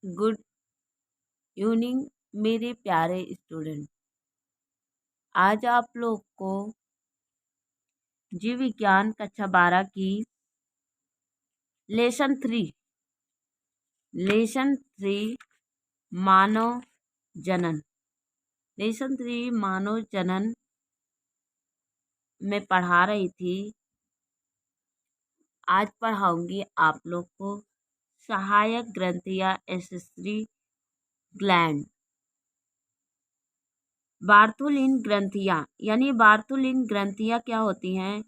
Good evening मेरे प्यारे student. आज आप लोग को जीव विज्ञान कक्षा 12 की लेसन थ्री मानव जनन मानव जनन में पढ़ा रही थी। आज पढ़ाऊंगी आप लोग को सहायक ग्रंथि या एक्सेसरी ग्लैंड। बार्थोलिन ग्रंथियां यानी बार्थोलिन ग्रंथियां क्या होती हैं?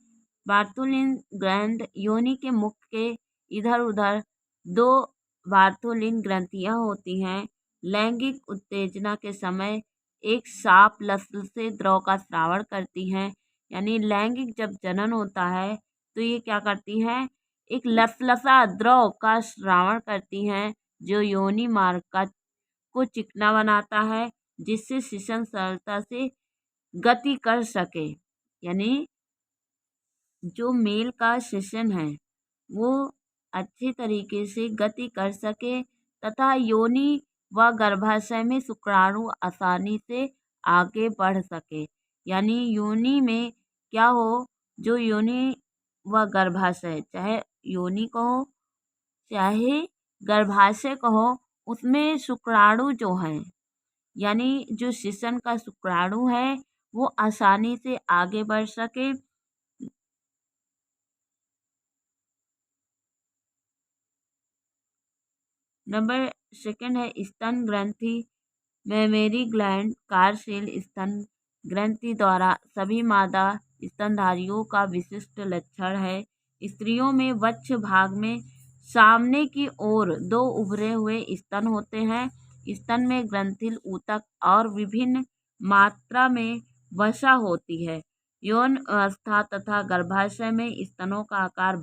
बार्थोलिन ग्लैंड योनि के मुख के इधर उधर दो बार्थोलिन ग्रंथियां होती हैं। लैंगिक उत्तेजना के समय एक साफ लस्ल से द्रव का स्रावण करती हैं। यानी लैंगिक जब जनन होता है तो ये क्या करती हैं? एक लसलसा द्रव का स्रावण करती हैं जो योनि मार्ग को चिकना बनाता है, जिससे शिशन सरलता से गति कर सके। यानी जो मेल का शिशन है वो अच्छे तरीके से गति कर सके तथा योनि व गर्भाशय में शुक्राणु आसानी से आगे बढ़ सके। यानी योनि में क्या हो, जो योनि व गर्भाशय, चाहे योनि कहो चाहे गर्भाशय कहो, उसमें शुक्राणु जो हैं यानी जो शिशन का शुक्राणु है वो आसानी से आगे बढ़ सके। नंबर सेकंड है स्तन ग्रंथि। मेमरी ग्लैंड कार्यशील स्तन ग्रंथि द्वारा सभी मादा स्तनधारियों का विशिष्ट लक्षण है। स्त्रियों में वक्ष भाग में सामने की ओर दो उभरे हुए स्तन होते हैं। स्तन में ग्रंथिल ऊतक और विभिन्न मात्रा में वसा होती है। यौन अवस्था तथा गर्भाशय में स्तनों का आकार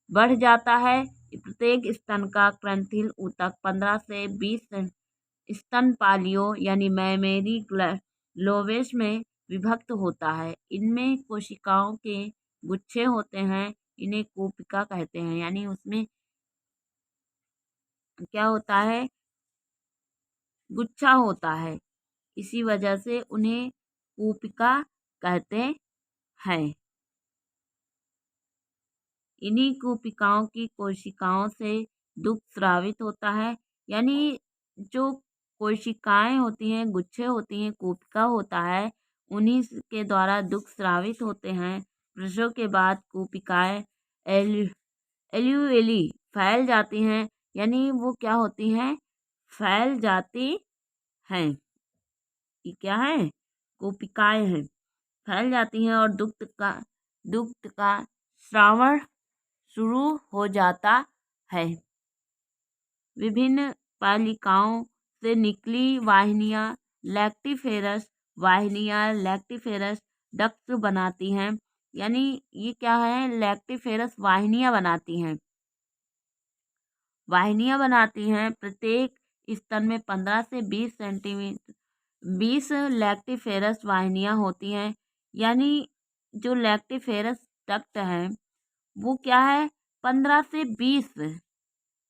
बढ़ जाता है। प्रत्येक स्तन का ग्रंथिल ऊतक 15 से 20 स्तनपालियों यानी मैमेरी लोबेस में विभक्त होता है। इनमें कोशिकाओं के गुच्छे होते हैं, इन्हें कूपिका कहते हैं। यानी उसमें क्या होता है? गुच्छा होता है, इसी वजह से उन्हें कूपिका कहते हैं। इन्हीं कूपिकाओं की कोशिकाओं से दुग्ध स्रावित होता है। यानी जो कोशिकाएं होती हैं, गुच्छे होती हैं, कूपिका होता है, उन्हीं के द्वारा दुग्ध स्रावित होते हैं। प्रसव के बाद कूपिकाएं एल्यूएली फैल जाती हैं। यानी वो क्या होती हैं? फैल जाती हैं। ये क्या है? कूपिकाएं हैं, फैल जाती हैं और दुग्ध का स्रावण शुरू हो जाता है। विभिन्न पालिकाओं से निकली वाहिनियां लैक्टिफेरस डक्ट बनाती हैं। यानी ये क्या है? लैक्टिफेरस वाहिनियां बनाती हैं। प्रत्येक स्तन में 15 से 20 लैक्टिफेरस वाहिनियां होती हैं। यानी जो लैक्टिफेरस डक्ट है वो क्या है? 15 से 20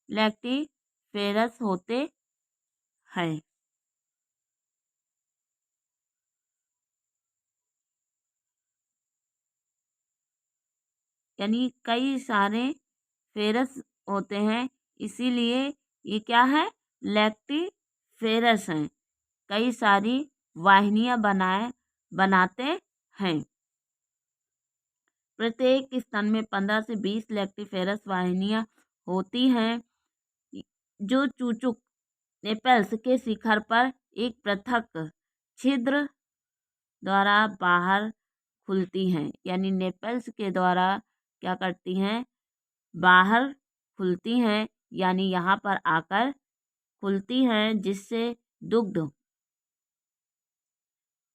लैक्टिफेरस होते हैं। यानी कई सारे फेरस होते हैं, इसीलिए ये क्या है? लैक्टिफेरस हैं। कई सारी वाहिनियां बनाते हैं। प्रत्येक स्तन में 15 से 20 लैक्टिफेरस वाहिनियां होती हैं, जो चूचुक नेपेल्स के शिखर पर एक पृथक छिद्र द्वारा बाहर खुलती हैं। यानी नेपेल्स के द्वारा क्या करती हैं? बाहर खुलती हैं, यानी यहाँ पर आकर खुलती हैं, जिससे दुग्ध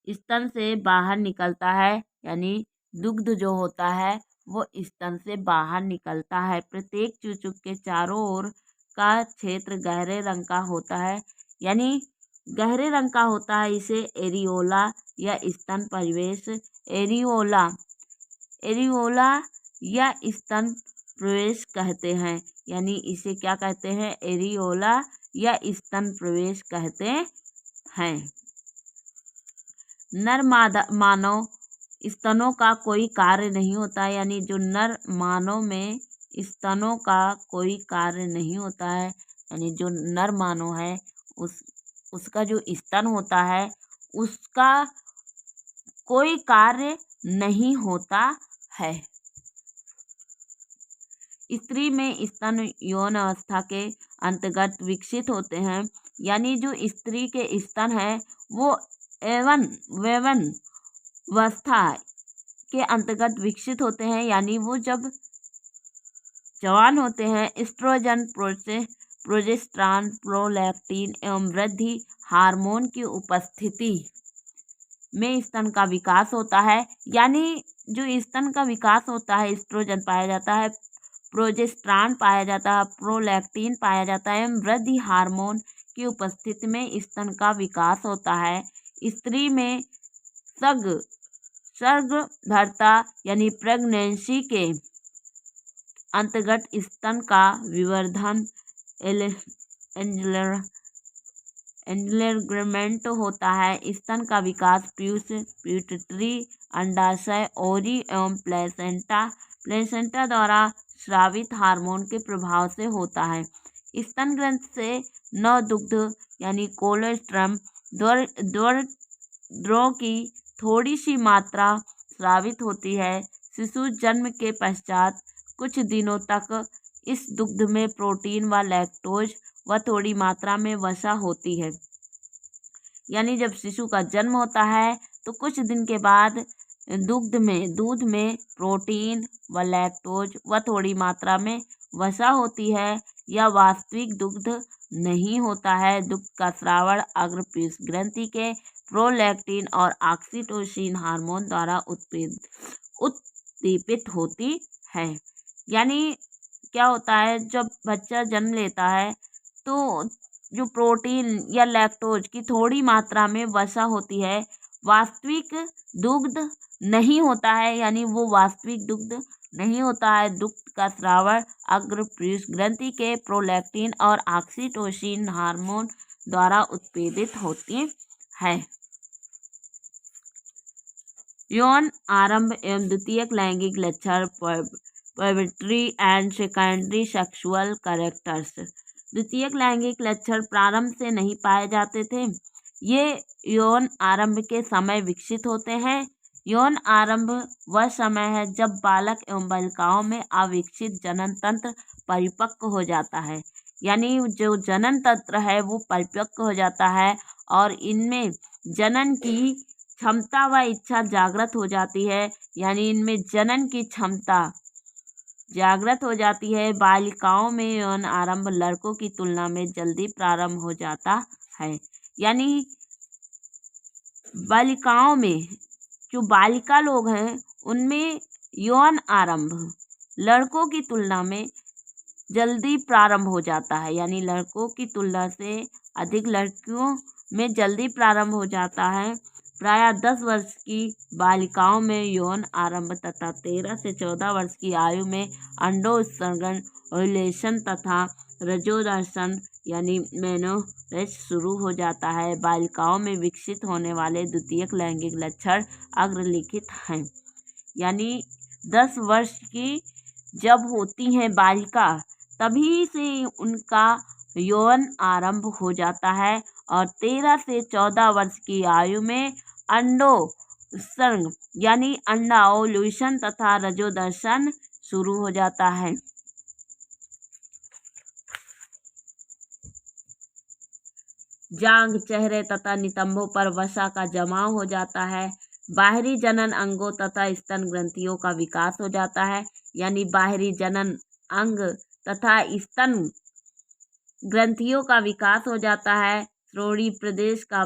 स्तन से बाहर निकलता है। यानी दुग्ध जो होता है वो स्तन से बाहर निकलता है। प्रत्येक चूचुक के चारों ओर का क्षेत्र गहरे रंग का होता है। यानी गहरे रंग का होता है। इसे एरियोला या स्तन परिवेश एरियोला या स्तन प्रवेश कहते हैं, यानी इसे क्या कहते हैं, एरियोला या स्तन प्रवेश कहते हैं। नर मानव स्तनों का कोई कार्य नहीं होता है, यानी जो नर मानव में स्तनों का कोई कार्य नहीं होता है, यानी जो नर मानव है उसका जो स्तन होता है उसका कोई कार्य नहीं होता है। स्त्री में स्तन यौन अवस्था के अंतर्गत विकसित होते हैं, यानी जो स्त्री के स्तन है वो यौवन अवस्था के अंतर्गत विकसित होते हैं, यानी वो जब जवान होते हैं। एस्ट्रोजन, प्रोजेस्टेरॉन, प्रोलैक्टिन एवं वृद्धि हार्मोन की उपस्थिति में स्तन का विकास होता है, यानी जो स्तन का विकास होता है एस्ट्रोजन पाया जाता है, प्रोजेस्टेरॉन पाया जाता है, प्रोलैक्टिन पाया जाता है एवं वृद्धि हार्मोन की उपस्थिति में स्तन का विकास होता है। स्त्री में गर्भधारणा यानी प्रेगनेंसी के अंतर्गत स्तन का विवर्धन एंजेलमेंट होता है। स्तन का विकास पिट्यूटरी, अंडाशय, ओरी एवं प्लेसेंटा द्वारा स्रावित हार्मोन के प्रभाव से होता है। स्तन ग्रंथि से नवदुग्ध यानी कोलोस्ट्रम द्रव की थोड़ी सी मात्रा स्रावित होती है। शिशु जन्म के पश्चात कुछ दिनों तक इस दुग्ध में प्रोटीन व लैक्टोज व थोड़ी मात्रा में वसा होती है, यानी जब शिशु का जन्म होता है तो कुछ दिन के बाद दूध में प्रोटीन व लैक्टोज व थोड़ी मात्रा में वसा होती है। यह वास्तविक दुग्ध नहीं होता है। दुग्ध का स्रावण अग्रपीयूष ग्रंथि के प्रोलैक्टिन और ऑक्सीटोसिन हार्मोन द्वारा उत्दीपित होती है। यानी क्या होता है, जब बच्चा जन्म लेता है तो जो प्रोटीन या लैक्टोज की थोड़ी मात्रा में वसा होती है, वास्तविक दुग्ध नहीं होता है, यानी वो वास्तविक दुग्ध नहीं होता है। दुग्ध का स्रावण अग्रपीयूष ग्रंथि के प्रोलैक्टिन और ऑक्सीटोसिन हार्मोन द्वारा उत्पादित होती है। यौन आरंभ एवं द्वितीयक लैंगिक लक्षण, puberty and secondary sexual characters. द्वितीयक लैंगिक लक्षण प्रारंभ से नहीं पाए जाते थे, ये यौन आरंभ के समय विकसित होते हैं। यौन आरंभ वह समय है जब बालक एवं बालिकाओं में अविकसित जनन तंत्र परिपक्व हो जाता है, यानी जो जनन तंत्र है वो परिपक्व हो जाता है और इनमें जनन की क्षमता व इच्छा जागृत हो जाती है, यानी इनमें जनन की क्षमता जागृत हो जाती है। बालिकाओं में यौन आरंभ लड़कों की तुलना में जल्दी प्रारंभ हो जाता है, यानी बालिकाओं में जो बालिका लोग हैं उनमें यौन आरंभ लड़कों की तुलना में जल्दी प्रारंभ हो जाता है, यानी लड़कों की तुलना से अधिक लड़कियों में जल्दी प्रारंभ हो जाता है। प्रायः 10 वर्ष की बालिकाओं में यौन आरंभ तथा 13 से 14 वर्ष की आयु में अंडोत्सर्जन ओव्यूलेशन तथा रजोदर्शन यानी मेनोरेज शुरू हो जाता है। बालिकाओं में विकसित होने वाले द्वितीयक लैंगिक लक्षण अग्रलिखित हैं, यानी 10 वर्ष की जब होती हैं बालिका तभी से उनका यौन आरंभ हो जाता है और 13 से 14 वर्ष की आयु में अंडोत्सर्जन यानी अंडा ओव्यूलेशन तथा रजोदर्शन शुरू हो जाता है। जांघ, चेहरे तथा नितंबों पर वसा का जमाव हो जाता है। बाहरी जनन अंगों तथा स्तन ग्रंथियों का विकास हो जाता है, यानी बाहरी जनन अंग तथा स्तन ग्रंथियों का विकास हो जाता है। श्रोणि प्रदेश का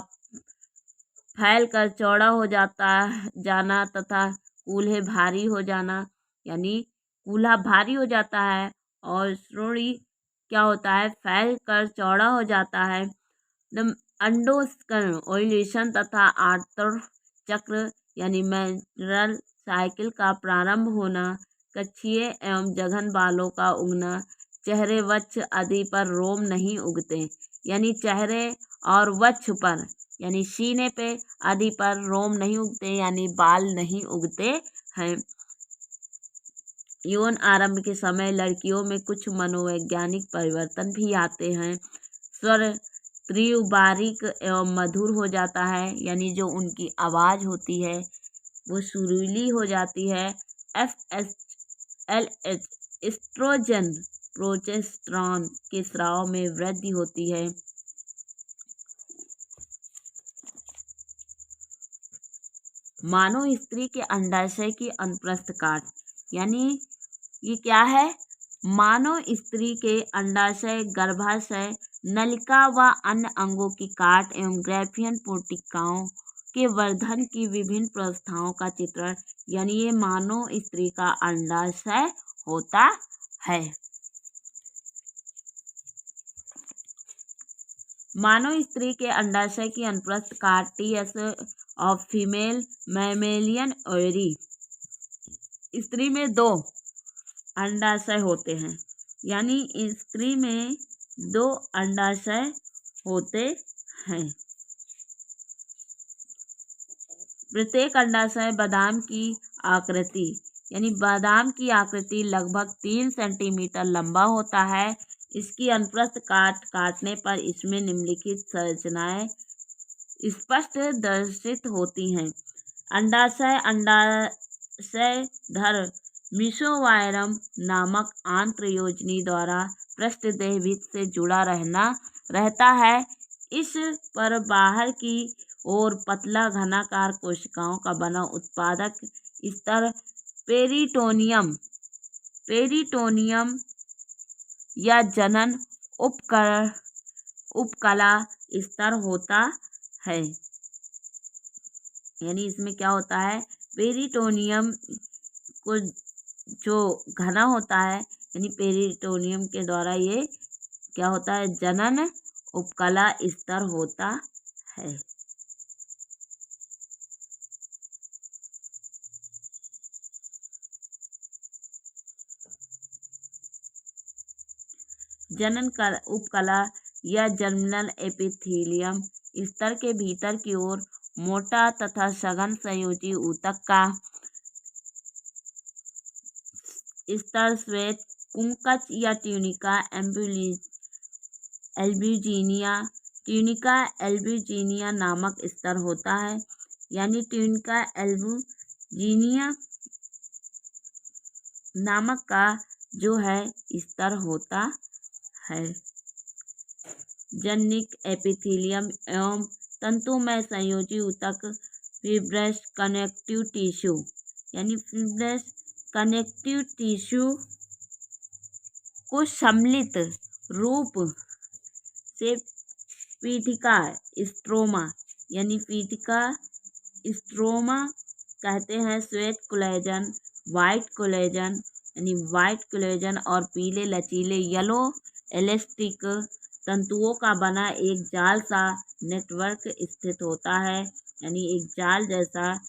फैलकर चौड़ा हो जाना तथा कूल्हे भारी हो जाना, यानी कूल्हा भारी हो जाता है और श्रोणि क्या होता है, फैलकर चौड़ा हो जाता है। अंडोत्सर्जन ओव्यूलेशन तथा आवर्त चक्र यानी मेंस्ट्रुअल साइकिल का प्रारंभ होना, कच्छिए एवं जघन बालों का उगना, चेहरे वक्ष आदि पर रोम नहीं उगते, यानी चेहरे और वक्ष पर यानी सीने पे आदि पर रोम नहीं उगते, यानी बाल नहीं उगते हैं। यौन आरंभ के समय लड़कियों में कुछ मनोवैज्ञानिक परिवर्तन भी आते हैं। स्वर तीव्र, बारीक एवं मधुर हो जाता है, यानी जो उनकी आवाज़ होती है वो सुरीली हो जाती है। FSLH एस्ट्रोजन प्रोजेस्टेरॉन के स्राव में वृद्धि होती है। मानव स्त्री के अंडाशय की अनुप्रस्थ काट, यानी ये क्या है? मानव स्त्री के अंडाशय, गर्भाशय, नलिका व अन्य अंगों की काट एवं ग्रैफियन कोशिकाओं के वर्धन की विभिन्न प्रवस्थाओं का चित्रण, यानी ये मानव स्त्री का अंडाशय होता है। मानव स्त्री के अंडाशय की अनुप्रस्थ काट TS of female mammalian ovary. स्त्री में 2 अंडाशय होते हैं, यानी स्त्री में 2 अंडाशय होते हैं। प्रत्येक अंडाशय बादाम की आकृति, यानी बादाम की आकृति लगभग 3 सेंटीमीटर लंबा होता है। इसकी अनुप्रस्थ काट काटने पर इसमें निम्नलिखित संरचनाएं स्पष्ट दर्शित होती हैं। अंडाशय अंडाशयधर मीसोवायरम नामक आंत्रयोजनी द्वारा पृष्ठदेह भित्ति से जुड़ा रहता है। इस पर बाहर की ओर पतला घनाकार कोशिकाओं का बना उत्पादक स्तर पेरिटोनियम या जनन उपकला स्तर होता है। यानी इसमें क्या होता है? पेरिटोनियम को जो घना होता है, यानी पेरिटोनियम के द्वारा ये क्या होता है? जनन उपकला स्तर होता है। जनन उपकला या जर्मिनल एपिथेलियम स्तर के भीतर की ओर मोटा तथा सघन संयोजी ऊतक का स्तर श्वेत कुंकच या ट्यूनिका एल्ब्यूजिनिया नामक स्तर होता है। यानी ट्यूनिका एल्ब्यूजिनिया नामक का जो है स्तर होता है। जनिक एपिथेलियम एवं तंतुमय संयोजी ऊतक फिब्रस कनेक्टिव टिश्यू, यानी फिब्रस कनेक्टिव टिश्यू को सम्मिलित रूप से पीठिका स्ट्रोमा, यानी पीठिका स्ट्रोमा कहते हैं। श्वेत कोलेजन, वाइट कोलेजन, यानी वाइट कोलेजन और पीले लचीले येलो इलास्टिक तंतुओं का बना एक जाल सा नेटवर्क स्थित होता है, यानी एक जाल जैसा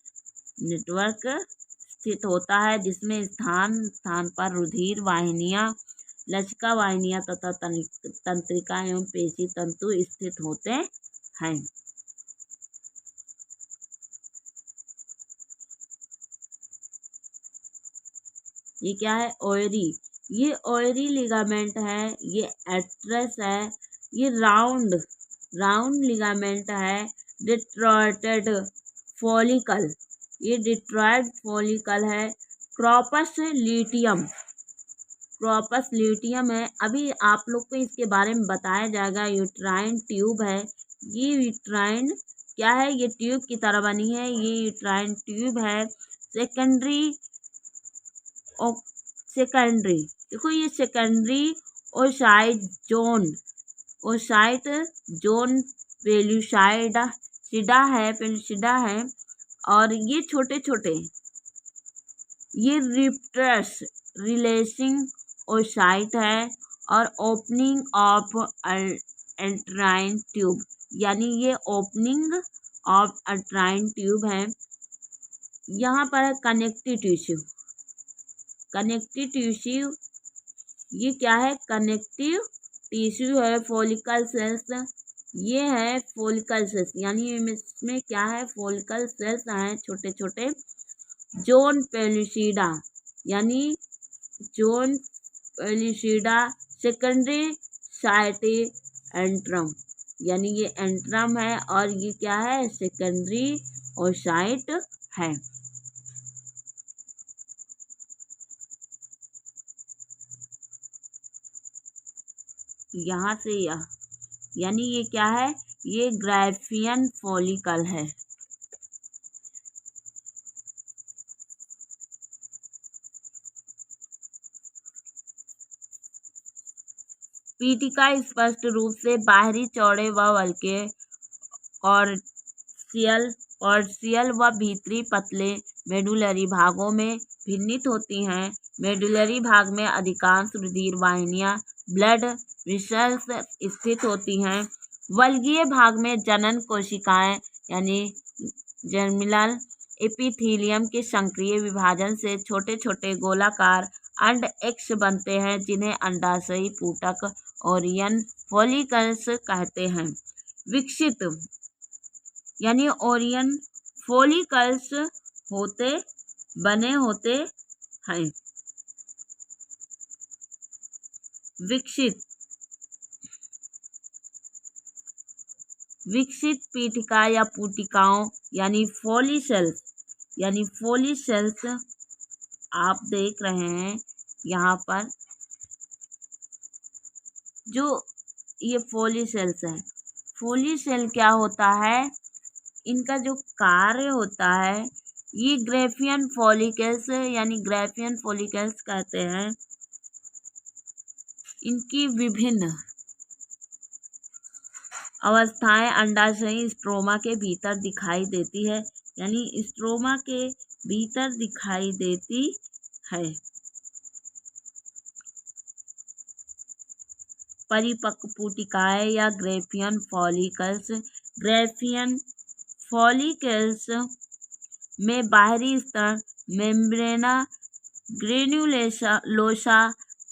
नेटवर्क स्थित होता है जिसमें स्थान स्थान पर रुधिर वाहिनियां, लसिका वाहिनियां तथा तंत्रिका एवं पेशी तंतु स्थित होते हैं। ये क्या है? ओवरी। ये ओवरी लिगामेंट है, ये एट्रस है, ये राउंड लिगामेंट है। डिट्रॉयटेड फॉलिकल, ये डिट्रॉयड फॉलिकल है। क्रॉपस ल्यूटियम है। अभी आप लोग को इसके बारे में बताया जाएगा। यूट्राइन ट्यूब है, ये यूट्राइन क्या है? ये ट्यूब की तरह बनी है, ये यूट्राइन ट्यूब है। सेकेंडरी देखो, ये सेकेंडरी ओसाइट जोन पेलुसिडा है और ये छोटे छोटे ये रिप्टस रिलेसिंग ओसाइट है और ओपनिंग ऑफ अल्ट्राइन ट्यूब, यानी ये ओपनिंग ऑफ अल्ट्राइन ट्यूब है। यहाँ पर कनेक्टिव टिश्यू, कनेक्टिव टिश्यू, ये क्या है, कनेक्टिव टिश्यू है। फॉलिकल सेल्स, ये है फॉलिकल सेल्स, यानी इसमें क्या है, फॉलिकल सेल्स हैं छोटे छोटे। जोन पेलिसीडा, यानी जोन पेलिसीडा। सेकेंडरी साइटी एंट्रम, यानी ये एंट्रम है और ये क्या है, सेकेंडरी और साइट है। यहाँ से यह, यानी ये क्या है, ये ग्राफियन फॉलिकल है। पीटिका स्पष्ट रूप से बाहरी चौड़े व हल्के कॉर्सियल व भीतरी पतले मेडुलरी भागों में भिन्नित होती हैं। मेडुलरी भाग में अधिकांश रुधिर वाहिनियां ब्लड वेसल्स स्थित होती हैं। वल्गीय भाग में जनन कोशिकाएं यानी जर्मिनल एपिथेलियम के सक्रिय विभाजन से छोटे छोटे गोलाकार अंड एक्स बनते हैं, जिन्हें अंडाशयी पुटक ओरियन फॉलिकल्स कहते हैं। विकसित यानी ओरियन फॉलिकल्स बने होते हैं। विकसित पीठिका या पुटिकाओं यानी फॉलिसेल्स आप देख रहे हैं यहाँ पर, जो ये फॉलिसेल्स है। फॉलिसेल क्या होता है, इनका जो कार्य होता है, ये ग्राफियन फॉलिकल्स यानी ग्राफियन फॉलिकल्स कहते हैं। इनकी विभिन्न अवस्थाएं अंडाशयी स्ट्रोमा के भीतर दिखाई देती है, यानी स्ट्रोमा के भीतर दिखाई देती है। परिपक्व पुटिकाएं या ग्राफियन फॉलिकल्स में बाहरी स्तर मेम्ब्रेना ग्रेन्युलोसा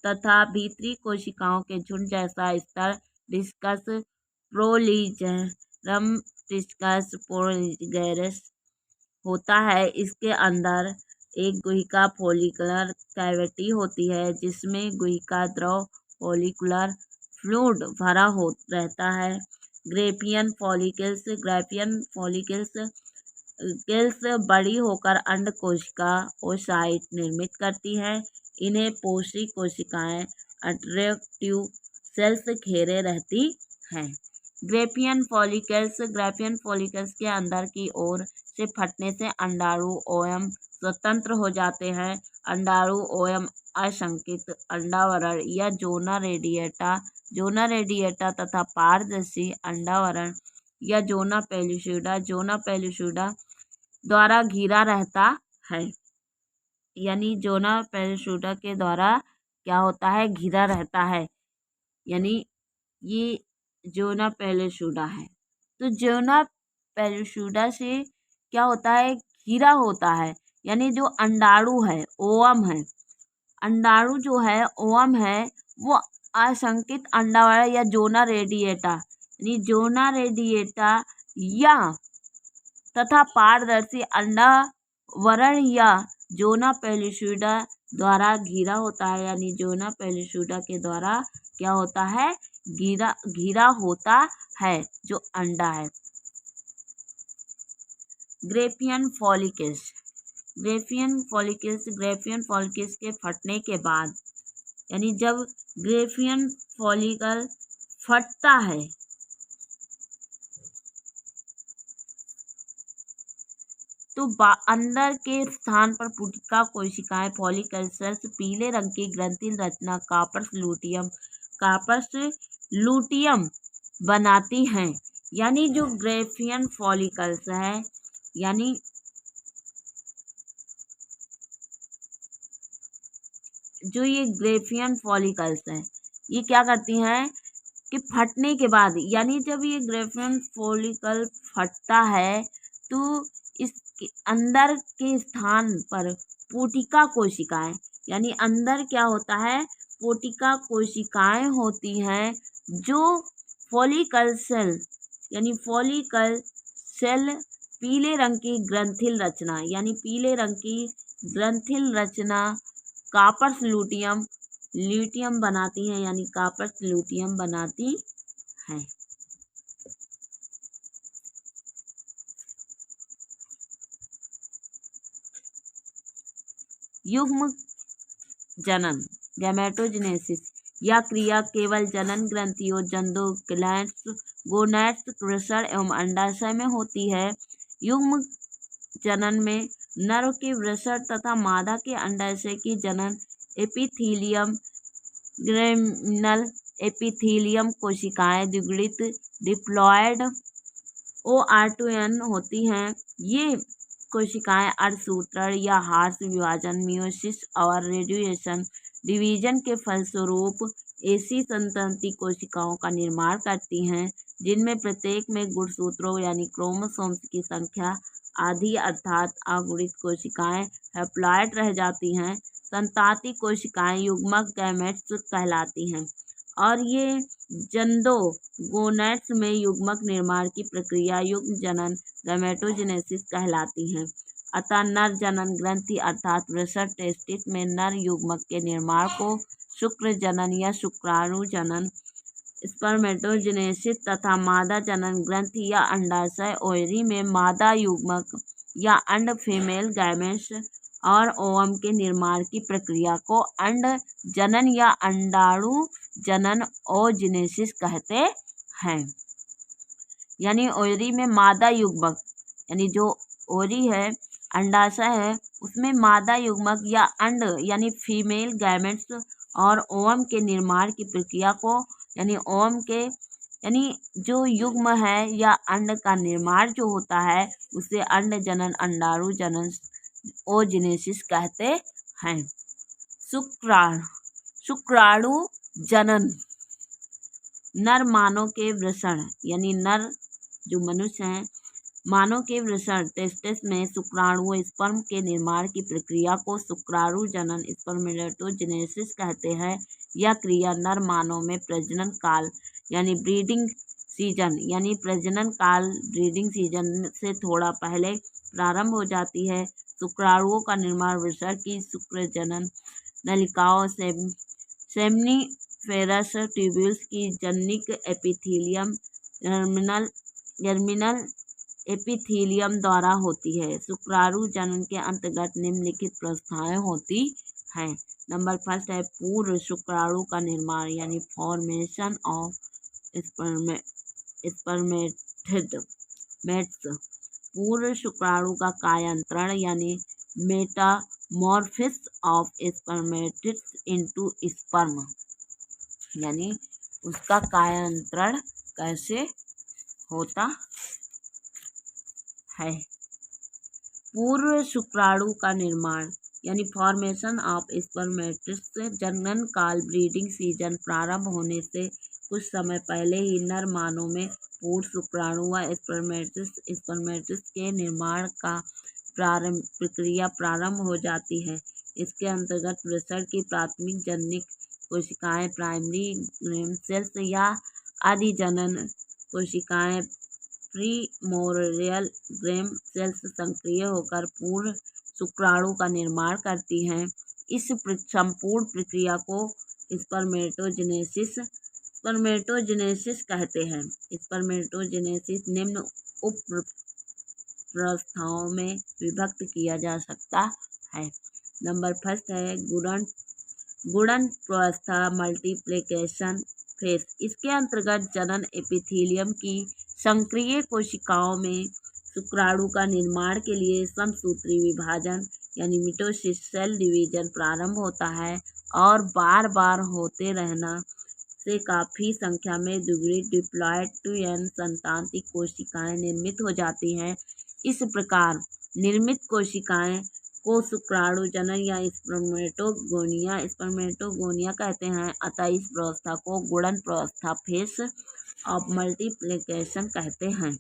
तथा भीतरी कोशिकाओं के झुंड जैसा स्तर डिस्कस प्रोलिगेरस होता है। इसके अंदर एक गुहिका फॉलिकुलर कैविटी होती है, जिसमें गुहिका द्रव फॉलिकुलर फ्लूइड भरा रहता है। ग्राफियन फॉलिकल्स बड़ी होकर अंड कोशिका ओसाइट निर्मित करती हैं। इन्हें पोषी कोशिकाएं अट्रैक्टिव सेल्स घेरे रहती हैं। ग्राफियन फॉलिकल्स के अंदर की ओर से फटने से अंडाणु ओयम स्वतंत्र हो जाते हैं। अंडाणु ओयम असंकित अंडावरण या जोना रेडिएटा तथा पारदर्शी अंडावरण या जोना पेलुसिडा द्वारा घिरा रहता है, यानी जोना पेलुसिडा के द्वारा क्या होता है, घिरा रहता है, यानी ये जोना पेलुसिडा है। तो जोना पेलुसिडा से क्या होता है, घिरा होता है, यानी जो अंडाणु है, ओवम है, अंडाणु जो है ओवम है, वो असंकित अंडावरण या जोना रेडिएटा या तथा पारदर्शी अंडावरण या जोना पेलुसिडा द्वारा घिरा होता है, यानी जोना पेलुसिडा के द्वारा क्या होता है, घिरा होता है जो अंडा है। ग्राफियन फॉलिकल्स के फटने के बाद, यानी जब ग्राफियन फॉलिकल फटता है तो अंदर के स्थान पर पुटिका कोशिकाएं फॉलिकल सेल्स पीले रंग की ग्रंथि रचना कार्पस लूटियम बनाती हैं। यानी जो ग्राफियन फॉलिकल्स है, यानी जो ये ग्राफियन फॉलिकल्स हैं, ये क्या करती हैं कि फटने के बाद, यानी जब ये ग्राफियन फॉलिकल फटता है तो इसके अंदर के स्थान पर पुटिका कोशिकाएं यानी अंदर क्या होता है, पोटिका कोशिकाएं होती हैं जो फॉलिकल सेल यानी फॉलिकल सेल पीले रंग की ग्रंथिल रचना यानी पीले रंग की ग्रंथिल रचना कार्पस ल्यूटियम बनाती हैं यानी कार्पस ल्यूटियम बनाती हैं। युग्म जनन गैमेटोजेनेसिस यह क्रिया केवल जनन ग्रंथियों गोनैड्स वृषण एवं अंडाशय में होती है। युग्म जनन में नर के वृषण तथा मादा के अंडाशय की जनन एपिथीलियम ग्रेमिनल एपिथीलियम कोशिकाएं द्विगुणित डिप्लॉयड OR2N होती हैं। ये कोशिकाएं अर्धसूत्रण या हार्स विभाजन मियोसिस और रेडिएशन डिवीजन के फलस्वरूप ऐसी संतति कोशिकाओं का निर्माण करती हैं जिनमें प्रत्येक में गुणसूत्रों यानी क्रोमोसोम्स की संख्या आधी अर्थात अगुणित कोशिकाएं हैप्लॉइड रह जाती हैं। संताति कोशिकाएं युग्मक गैमेट्स कहलाती हैं और ये जंदो गोनैड्स में युग्मक निर्माण की प्रक्रिया युग्म जनन गैमेटोजेनेसिस कहलाती हैं। अतः नर जनन ग्रंथि अर्थात वृषण टेस्टिस में नर युग्मक के निर्माण को शुक्र जनन या शुक्राणु जनन स्पर्मेटोजेनेसिस तथा मादा जनन ग्रंथि या अंडाशय ओवरी में मादा युग्मक या अंड फीमेल गैमेट्स और ओवम के निर्माण की प्रक्रिया को अंड जनन या अंडाणु जनन ओजेनेसिस कहते हैं। यानी ओवरी में मादा युग्मक यानी जो ओवरी है अंडाशय है उसमें मादा युग्मक या अंड यानी फीमेल गैमेट्स और ओवम के निर्माण की प्रक्रिया को यानी ओवम के यानी जो युग्म है या अंड का निर्माण जो होता है उसे अंड जनन अंडाणु जनन ओजेनेसिस कहते हैं। शुक्राणु जनन नर मानव के वृषण यानी नर जो मनुष्य हैं मानव के वृषण टेस्टिस में शुक्राणु स्पर्म के निर्माण की प्रक्रिया को शुक्राणु जनन स्पर्मेटोजेनेसिस कहते हैं। यह क्रिया नर मानव में प्रजनन काल यानी ब्रीडिंग सीजन से थोड़ा पहले प्रारंभ हो जाती है। शुक्राणुओं का निर्माण वृषण की शुक्र जनन नलिकाओं सेमनीफेरस ट्यूब्यूल्स की जनिक एपिथीलियम जर्मिनल एपिथीलियम द्वारा होती है। शुक्राणु जनन के अंतर्गत निम्नलिखित व्यवस्थाएं होती हैं। नंबर फर्स्ट है पूर्व शुक्राणु का निर्माण यानी फॉर्मेशन ऑफ स्पर्मेटिड्स। पूर्व शुक्राणु का कायांतरण यानी metamorphosis of spermatids into sperm यानी उसका कायांतरण कैसे होता है। पूर्व शुक्राणु का निर्माण यानी फॉर्मेशन ऑफ स्पर्मेटिड्स जनन काल ब्रीडिंग सीजन प्रारंभ होने से कुछ समय पहले ही नर मानव में पूर्व शुक्राणु व स्पर्मेटिड्स के निर्माण का प्रक्रिया प्रारंभ हो जाती है। इसके अंतर्गत वृषण की प्राथमिक जननिक कोशिकाएं प्राइमरी ग्रेम सेल्स या अधिजनन कोशिकाएं प्रीमोर्डियल ग्रेम सेल्स सक्रिय होकर पूर्ण शुक्राणु का निर्माण करती हैं। इस संपूर्ण प्रक्रिया को स्पर्मेटोजेनेसिस कहते हैं। स्पर्मेटोजेनेसिस निम्न उप प्रस्थाओं में विभक्त किया जा सकता है। नंबर फर्स्ट है गुणन प्रवस्था मल्टीप्लिकेशन फेस। इसके अंतर्गत जनन एपिथीलियम की सक्रिय कोशिकाओं में शुक्राणु का निर्माण के लिए समसूत्री विभाजन यानी मिटोसिस सेल डिवीजन प्रारंभ होता है और बार बार होते रहना से काफ़ी संख्या में द्विगुणित डिप्लॉयड 2N संतांति कोशिकाएं निर्मित हो जाती हैं। इस प्रकार निर्मित कोशिकाएं को शुक्राणु जनन या स्पर्मेटोगोनिया कहते हैं। अतः इस प्रवस्था को गुणन प्रवस्था फेस ऑफ मल्टीप्लिकेशन कहते हैं।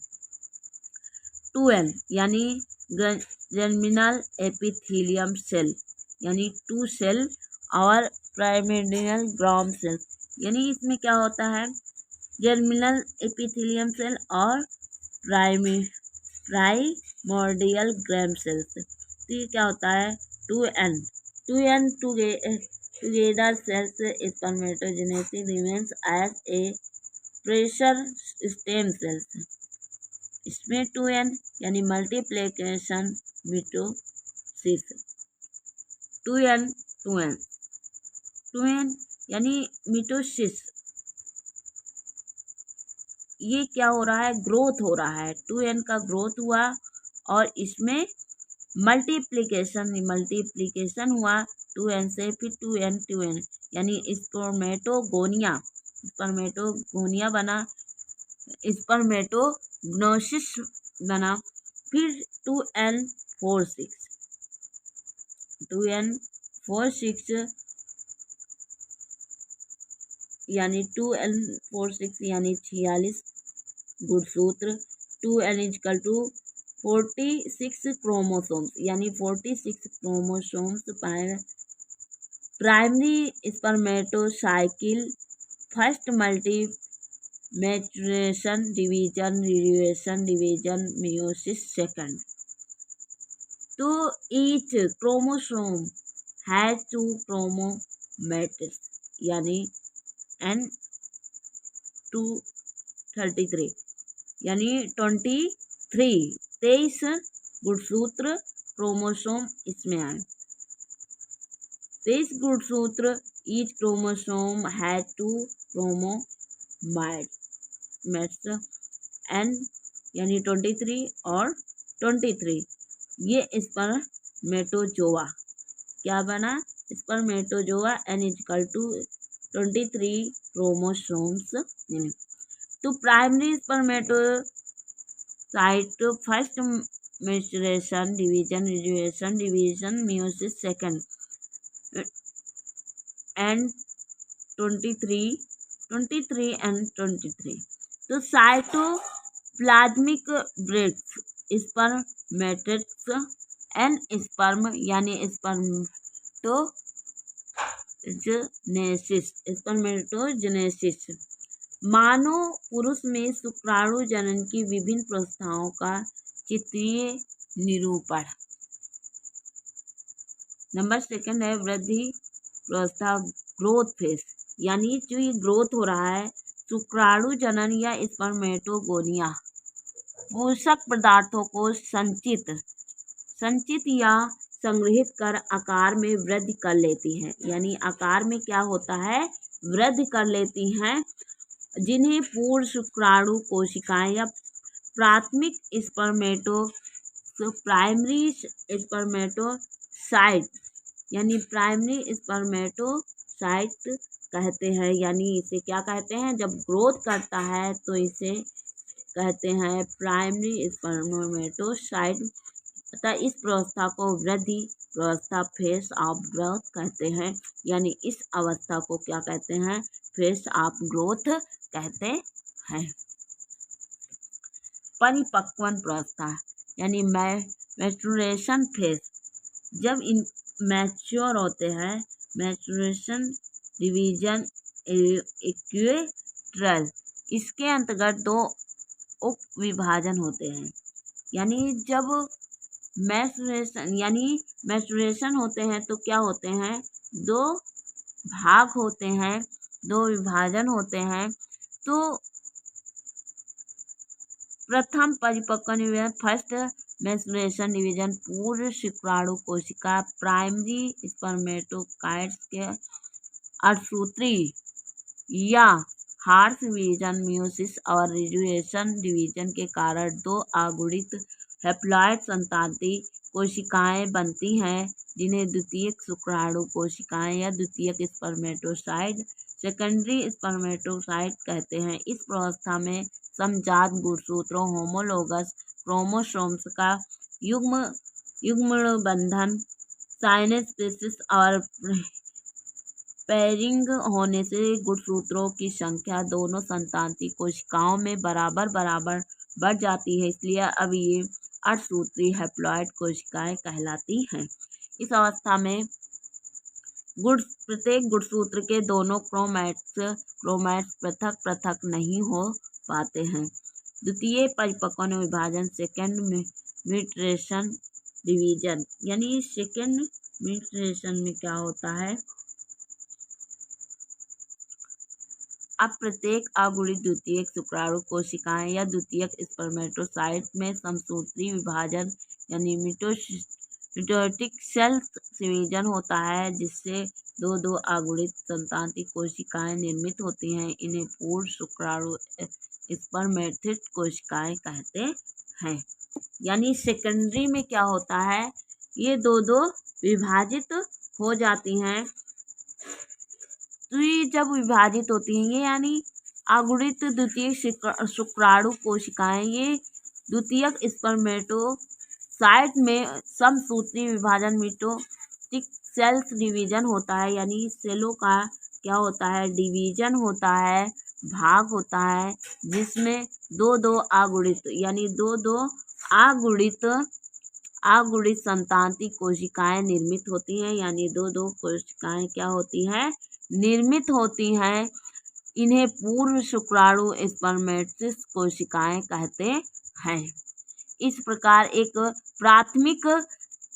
2N यानी जर्मिनल एपिथीलियम सेल यानी 2 सेल और प्राइमोर्डियल ग्राम सेल, यानी इसमें क्या होता है जर्मिनल एपिथेलियम सेल और प्राइमोर्डियल ग्राम सेल्स। तो ये क्या होता है 2n together cells spermatogenesis remains as a pressure stem cells। इसमें 2n यानी मल्टीप्लिकेशन मिटोसिस, 2n यानी मिटोसिस, ये क्या हो रहा है ग्रोथ हो रहा है, 2n का ग्रोथ हुआ और इसमें मल्टीप्लिकेशन हुआ 2n से, फिर 2n यानी स्पर्मेटोगोनिया बना, स्पर्मेटोग्नोसिस बना, फिर 2n46 यानी 46 गुणसूत्र, 2n=46 क्रोमोसोम्स यानी 46 chromosomes primary spermatocyte, first multi maturation, division, meiosis second. तो ईच क्रोमोसोम हैज 2 क्रोमोमेट्स यानी N233 यानी 23 गुणसूत्र क्रोमोसोम इसमें आए, 23 गुणसूत्र, ईच क्रोमोसोम हैज 2 क्रोमोमेट्स N यानी 23 और 23, ये स्पर्मेटोजोआ क्या बना स्पर्मेटोजोआ N=23 क्रोमोसोम्स। तो primary spermatocyte first maturation, division, meiosis second, N23 तो साइटोप्लाज्मिक ब्रेड्स स्पर्मेटेट्स एन स्पर्म यानी स्पर्मेटोजेनेसिस। मानव पुरुष में शुक्राणु जनन की विभिन्न प्रवस्थाओं का चित्रीय निरूपण। नंबर 2 है वृद्धि प्रवस्था, ग्रोथ फेज, यानी जो ये ग्रोथ हो रहा है शुक्राणु जनन या स्पर्मेटोगोनिया पोषक पदार्थों को संचित या संग्रहित कर आकार में वृद्धि कर लेती हैं, यानी आकार में क्या होता है वृद्धि कर लेती हैं, जिन्हें पूर्ण शुक्राणु कोशिकाएं या प्राथमिक प्राइमरी स्पर्मेटोसाइट यानी प्राइमरी स्पर्मेटोसाइट कहते हैं। यानी इसे क्या कहते हैं जब ग्रोथ करता है तो इसे कहते हैं प्राइमरी स्पर्मेटोसाइट। अतः इस प्रवस्था को वृद्धि प्रवस्था फेज ऑफ ग्रोथ कहते हैं, यानी इस अवस्था को क्या कहते हैं फेज ऑफ ग्रोथ कहते हैं। परिपक्वन प्रवस्था यानी मैचुरेशन फेज, जब इन मैच्योर होते हैं, मैचुरेशन, डिवीजन, इक्वेट्रल, इसके अंतर्गत 2 उप विभाजन होते हैं। यानी जब मैचुरेशन होते हैं तो क्या होते हैं 2 भाग होते हैं, 2 विभाजन होते हैं। तो प्रथम परिपक्वन फर्स्ट मैचुरेशन डिवीजन, पूर्व शुक्राणु कोशिका प्राइमरी स्पर्मेटोकाइट्स के अर्धसूत्री या हार्स डिवीजन, मियोसिस और डिवीजन के कारण 2 अगुणित हैप्लॉइड संतानती कोशिकाएं बनती हैं, जिन्हें द्वितीयक शुक्राणु कोशिकाएं या द्वितीयक स्पर्मेटोसाइट, सेकेंडरी स्पर्मेटोसाइट कहते हैं। इस प्रवस्था में समजात गुणसूत्रों होमोलोगस क्रोमोसोम्स का युग्म बंधन, साइनेस्थेसिस और पेयरिंग होने से गुणसूत्रों की संख्या दोनों संतानती कोशिकाओं में बराबर बढ़ जाती है, इसलिए अब ये अर्धसूत्री हैप्लॉइड कोशिकाएं कहलाती हैं। इस अवस्था में प्रत्येक गुणसूत्र के दोनों क्रोमैट्स पृथक पृथक नहीं हो पाते हैं। द्वितीय परिपक्वन विभाजन सेकेंड म्यूटेशन डिवीजन, यानी सेकेंड म्यूटेशन में क्या होता है, अब प्रत्येक अगुणित द्वितीयक शुक्राणु कोशिकाएं या द्वितीयक स्पर्मेटोसाइट में समसूत्री विभाजन यानी मिटोटिक सेल डिवीजन होता है, जिससे दो अगुणित संतानिक कोशिकाएं निर्मित होती हैं। इन्हें पूर्ण शुक्राणु स्पर्मेटिड कोशिकाएं कहते हैं। यानी सेकेंडरी में क्या होता है, ये दो विभाजित हो जाती हैं। तो ये जब विभाजित होती हैं, ये यानी अगुणित द्वितीय शुक्राणु कोशिकाएं ये द्वितीयक स्पर्मेटोसाइट में समसूत्री विभाजन मिटोटिक सेल्स डिवीजन होता है, यानी सेलों का क्या होता है, डिवीजन होता है, भाग होता है, जिसमें दो अगुणित यानी दो अगुणित संतानिक कोशिकाएं निर्मित होती हैं। यानी दो कोशिकाएं क्या होती हैं, निर्मित होती हैं। इन्हें पूर्व शुक्राणु स्पर्मेटिड कोशिकाएं कहते हैं। इस प्रकार एक प्राथमिक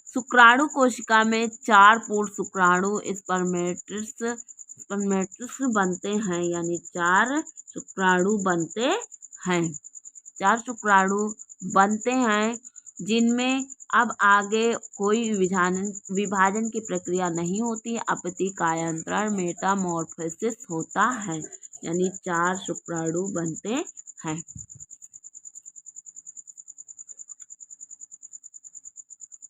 शुक्राणु कोशिका में 4 पूर्ण शुक्राणु स्पर्मेटिड्स बनते हैं, यानी 4 शुक्राणु बनते हैं। 4 शुक्राणु बनते हैं, जिनमें अब आगे कोई विभाजन की प्रक्रिया नहीं होती, अपितु कायांतरण मेटामॉर्फोसिस होता है। यानी 4 शुक्राणु बनते हैं।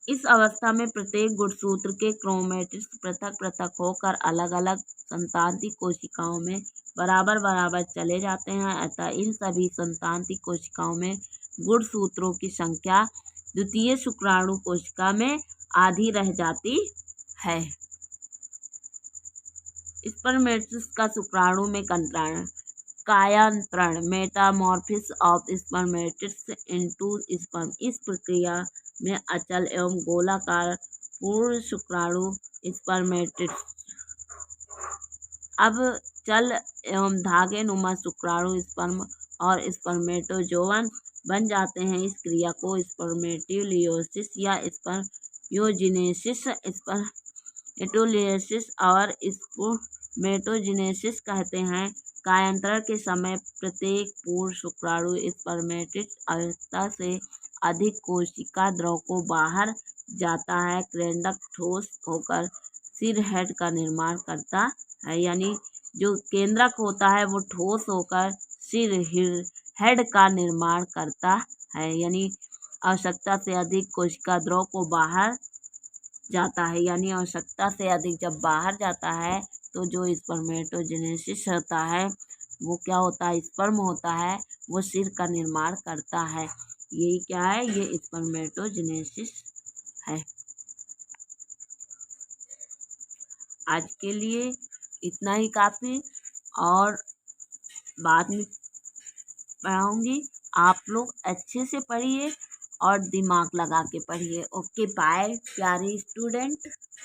इस अवस्था में प्रत्येक गुणसूत्र के क्रोमैटिड्स पृथक पृथक होकर अलग अलग संतानिक कोशिकाओं में बराबर चले जाते हैं। अतः इन सभी संतानिक कोशिकाओं में गुणसूत्रों की संख्या द्वितीय शुक्राणु कोशिका में आधी रह जाती है। स्पर्मेटिड्स का शुक्राणु में कायांतरण metamorphosis of spermatids into sperm, इस प्रक्रिया में अचल एवं गोलाकार पूर्ण शुक्राणु स्पर्मेटिड्स अब चल एवं धागे नुमा शुक्राणु स्पर्म और स्पर्मेटोजोवन बन जाते हैं। इस क्रिया को स्पर्मेटोलियोसिस या स्पर्मियोजेनेसिस, स्पर्मेटोलियोसिस और स्पर्मेटोजेनेसिस कहते हैं। कायांतरण के समय प्रत्येक पूर्ण शुक्राणु स्पर्मेटिड आवश्यकता से अधिक कोशिका द्रव को बाहर जाता है। केंद्रक ठोस होकर सिर हेड का निर्माण करता है, यानी जो केंद्रक होता है वो ठोस होकर सिर हेड का निर्माण करता है, यानी आवश्यकता से अधिक कोशिका द्रव को बाहर जाता है। यानी आवश्यकता से अधिक जब बाहर जाता है तो जो स्पर्मेटोजेनेसिस होता है वो क्या होता है, स्पर्म होता है वो सिर का निर्माण करता है। यही क्या है, ये स्पर्मेटोजेनेसिस है। आज के लिए इतना ही काफ़ी, और बाद में पढ़ाऊँगी। आप लोग अच्छे से पढ़िए और दिमाग लगा के पढ़िए। ओके बाय प्यारे स्टूडेंट।